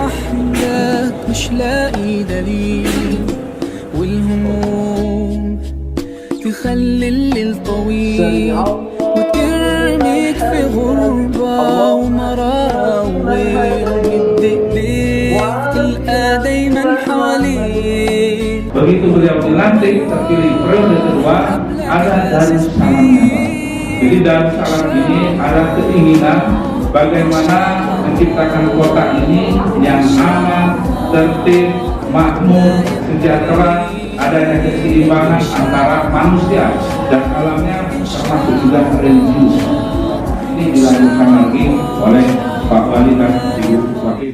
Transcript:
وحدك مش لاقي دليل، والهموم تخلي الليل طويل وترميك في غربة ومرارة وويل، وتدق بيك تلقى دايما حواليك. Begitu beliau dilantik terpilih periode kedua, ada Darussalam. Jadi Darussalam ini ada keinginan bagaimana menciptakan kota ini yang aman, tertib, makmur, sejahtera, adanya keseimbangan antara manusia dan alamnya, termasuk juga religius. Ini dilanjutkan lagi oleh Pak Wali dan Ibu Wakil.